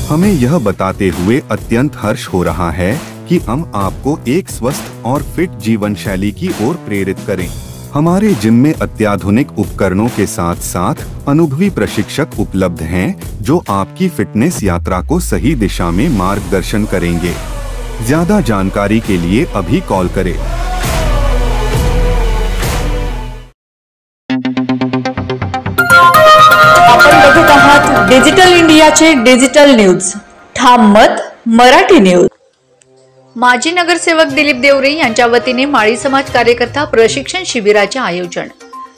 हमें यह बताते हुए अत्यंत हर्ष हो रहा है कि हम आपको एक स्वस्थ और फिट जीवन शैली की ओर प्रेरित करें। हमारे जिम में अत्याधुनिक उपकरणों के साथ साथ अनुभवी प्रशिक्षक उपलब्ध हैं, जो आपकी फिटनेस यात्रा को सही दिशा में मार्गदर्शन करेंगे। ज्यादा जानकारी के लिए अभी कॉल करें। आपण बघत आहात डिजिटल इंडियाचे डिजिटल न्यूज, ठाम मत मराठी न्यूज। माजी नगरसेवक दिलीप देवरे यांच्या वतीने माळी समाज कार्यकर्ता प्रशिक्षण शिबिराचे आयोजन।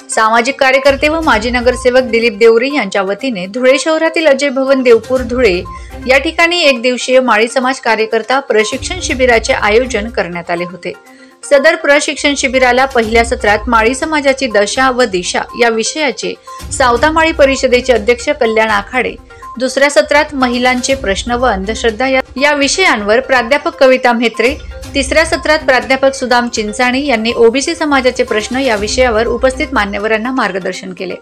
सामाजिक कार्यकर्ते व माजी नगरसेवक दिलीप देवरे यांच्या वतीने धुळे शहरातील अजय भवन देवपूर धुळे या ठिकाणी एक दिवसीय माळी समाज कार्यकर्ता प्रशिक्षण शिबिराचे आयोजन करण्यात आले होते। सदर प्रशिक्षण शिबिराला पहिल्या सत्रात माळी समाजाची दशा व दिशा या विषयाचे सावता माळी परिषदेचे अध्यक्ष कल्याण आखाडे, दुसऱ्या सत्रात महिलांचे प्रश्न व अंधश्रद्धा या विषयांवर प्राध्यापक कविता म्हेत्रे, तिसऱ्या सत्रात प्राध्यापक सुदाम चिंचाणी यांनी ओबीसी समाजाचे प्रश्न या विषयावर उपस्थित मान्यवरांना मार्गदर्शन केले।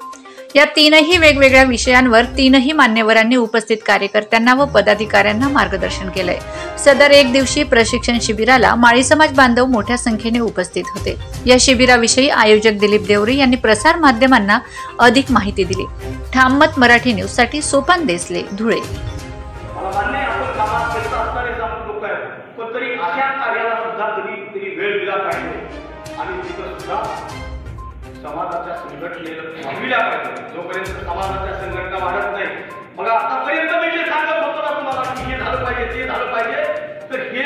या तीनही वेगवेगळ्या विषयांवर तीनही मान्यवरांनी उपस्थित कार्यकर्त्यांना व पदाधिकाऱ्यांना मार्गदर्शन केले। सदर एक दिवसीय प्रशिक्षण शिबिराला माळी समाज बांधव मोठ्या संख्येने उपस्थित होते। या शिबिराविषयी आयोजक दिलीप देवरे यांनी प्रसार माध्यमांना अधिक माहिती दिली। ठाम मत मराठी न्यूज साठी सोपान देसले, धुळे। समाजाच्या संघटनेला थांबविल्या पाहिजे। जोपर्यंत समाजाच्या संघटना वाढत नाही, मग आतापर्यंत मी जे सांगत होतो ना तुम्हाला की हे झालं पाहिजे ते झालं पाहिजे, तर हे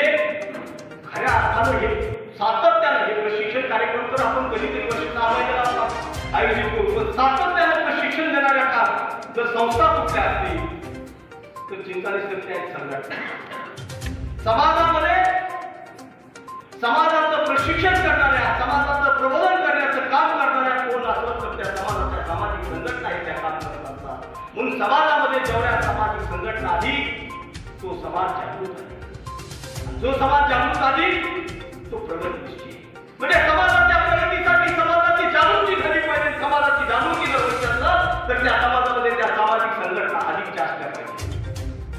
खऱ्या अर्थानं हे सातत्यानं हे प्रशिक्षण कार्यक्रम तर आपण कधीतरी वर्षाचा आयोजित करू, पण सातत्यानं प्रशिक्षण देणाऱ्या का जर संस्था कुठल्या असतील तर चिंताने संख्या एक संघटना समाजामध्ये समाजाचं प्रशिक्षण करणाऱ्या, समाजाचं प्रबोधन करण्याचं काम करणाऱ्या कोण असलं तर त्या समाजाच्या सामाजिक संघटना त्या काम करत असतात। म्हणून समाजामध्ये जेवढ्या सामाजिक संघटना अधिक तो समाज जागृत आहे, जो समाज जागृत अधिक तो प्रगतीशील। म्हणजे समाजाच्या प्रगतीसाठी समाजाची जागृती झाली पाहिजे। समाजाची जागृती जर होत असेल तर त्या समाजामध्ये त्या सामाजिक संघटना अधिक जास्त पाहिजे।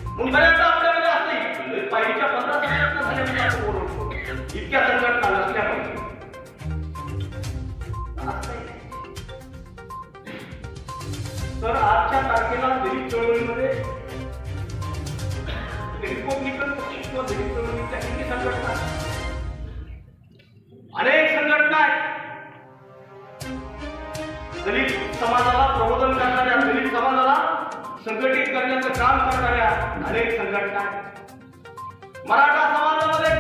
म्हणून बऱ्याचदा आपल्याकडे असते पहिलीच्या 15 संघटना झाल्या म्हणजे आपण ओरडतो, इतक्या संघटना नसल्या पाहिजे। तर आजच्या तारखेला दलित चळवळीमध्ये रिपब्लिकन पक्ष किंवा दलित चळवळीच्या किती संघटना, अनेक संघटना आहेत। दलित समाजाला प्रबोधन करणाऱ्या, दलित समाजाला संघटित करण्याचं काम करणाऱ्या अनेक संघटना आहेत। मराठा समाजामध्ये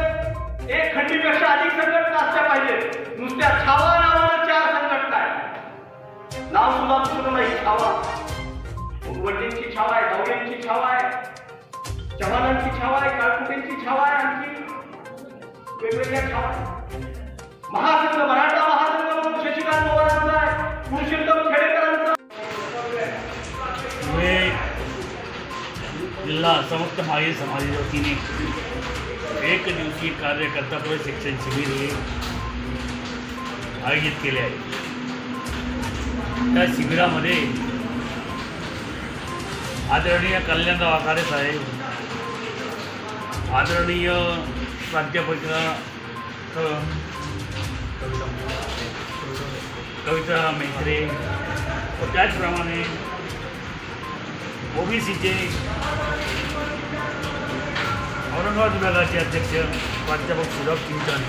एक खंडीपेक्षा अधिक संघटना असल्या पाहिजे। नुसत्या छावा नावानं 4 संघटना आहेत, नाव सुद्धा दुसरं नाही, छावा। वडिलांची छावा आहे, गावड्यांची छावा आहे, चव्हाणांची छावा आहे, काळकुटेंची छावा आहे, आणखी वेगवेगळ्या छावा। महासंघ, मराठा महासंघ म्हणून शशिकांत पवारांचा आहे, पुरुषोत्तम खेडेकरांचा। जिल्हा समस्त माळी समाजाच्या वतीने एक दिवसीय कार्यकर्ता प्रशिक्षण शिबिर हे आयोजित केले आहे। त्या शिबिरामध्ये आदरणीय कल्याणराव आखाडे साहेब, आदरणीय प्राध्यापक कविता म्हेत्रे व त्याचप्रमाणे ओबीसीचे औरंगाबाद विभागाचे अध्यक्ष प्राध्यापक सुदाम चिंचाणी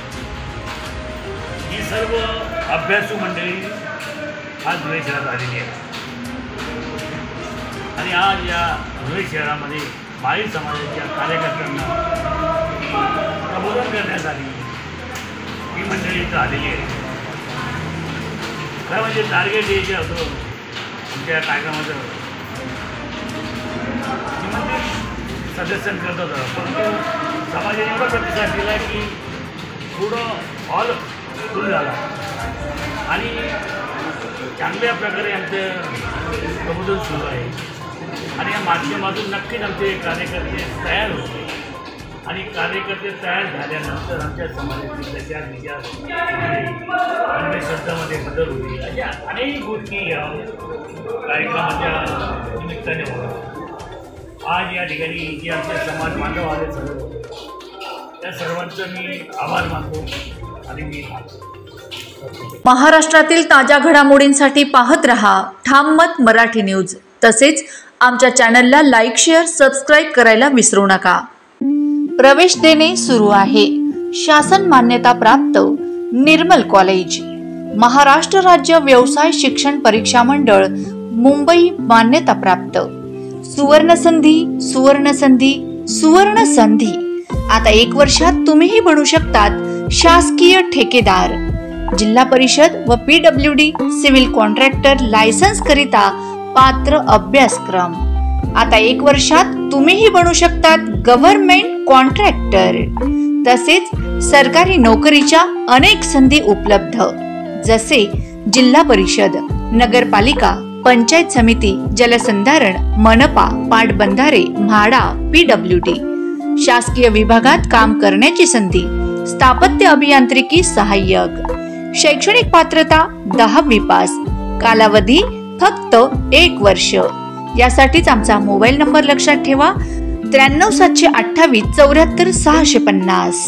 ही सर्व अभ्यासू मंडळी आज धुळे शहरात आलेली आहे। आणि आज या धुळे शहरामध्ये माळी समाजाच्या कार्यकर्त्यांना प्रबोधन करण्यासाठी ही मंडळी इथं आलेली आहे। खरं म्हणजे टार्गेट हे जे होतं आमच्या कार्यक्रमाचं सदस्यांकरता होतं, परंतु समाजाने एवढा प्रतिसाद दिला की थोडं हॉल फुल झाला आणि चांगल्या प्रकारे आमचं प्रबोधन सुरू आहे। आणि या माध्यमातून नक्कीच आमचे कार्यकर्ते तयार होते आणि कार्यकर्ते तयार झाल्यानंतर आमच्या समाजातील त्याच्या विचार अंधश्रद्धामध्ये बदल होईल अशा अनेक गोष्टी या कार्यक्रमाच्या निमित्ताने होतात। आज या ठिकाणी जे आमचे समाज बांधव आले सर्व, त्या सर्वांचं मी आभार मानतो आणि मी महाराष्ट्रातील ताज्या घडामोडींसाठी पाहत रहा ठाम मत मराठी न्यूज. तसेच आमच्या चॅनलला लाईक, शेअर, सबस्क्राईब करायला विसरू नका. प्रवेश देणे सुरू आहे. शासन मान्यता प्राप्त निर्मल कॉलेज. महाराष्ट्र राज्य व्यवसाय शिक्षण परीक्षा मंडळ मुंबई मान्यता प्राप्त. सुवर्ण संधी, सुवर्ण संधी, सुवर्ण संधी. आता 1 वर्षात तुम्हीही बनू शकतात शासकीय ठेकेदार. जिल्हा परिषद व PWD सिव्हिल कॉन्ट्रॅक्टर लायसन्स करिता पात्र अभ्यासक्रम. आता 1 वर्षात तुम्हीही बनू शकतात गव्हर्नमेंट कॉन्ट्रॅक्टर. तसेच सरकारी नोकरीच्या अनेक संधी उपलब्ध, जसे जिल्हा परिषद, नगरपालिका, पंचायत समिती, जलसंधारण, मनपा, पाटबंधारे, म्हाडा, PWD. शासकीय विभागात काम करण्याची संधी. स्थापत्य अभियांत्रिकी सहाय्यक. शैक्षणिक पात्रता 10वी पास. कालावधी फक्त 1 वर्ष. यासाठीच आमचा मोबाईल नंबर लक्षात ठेवा 93 728 74 650.